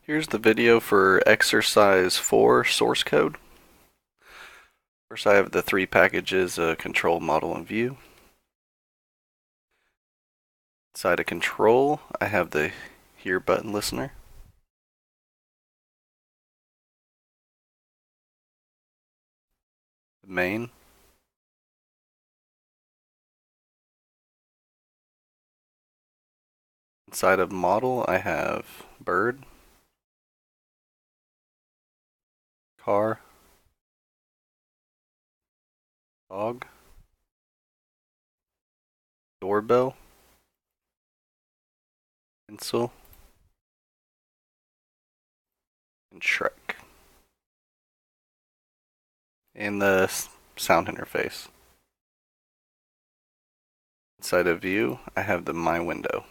Here's the video for exercise 4 source code. First I have the three packages, control, model, and view. Inside of control, I have the here button listener. The main. Inside of model, I have bird, car, dog, doorbell, pencil, and Shrek. And the sound interface. Inside of view, I have the my window.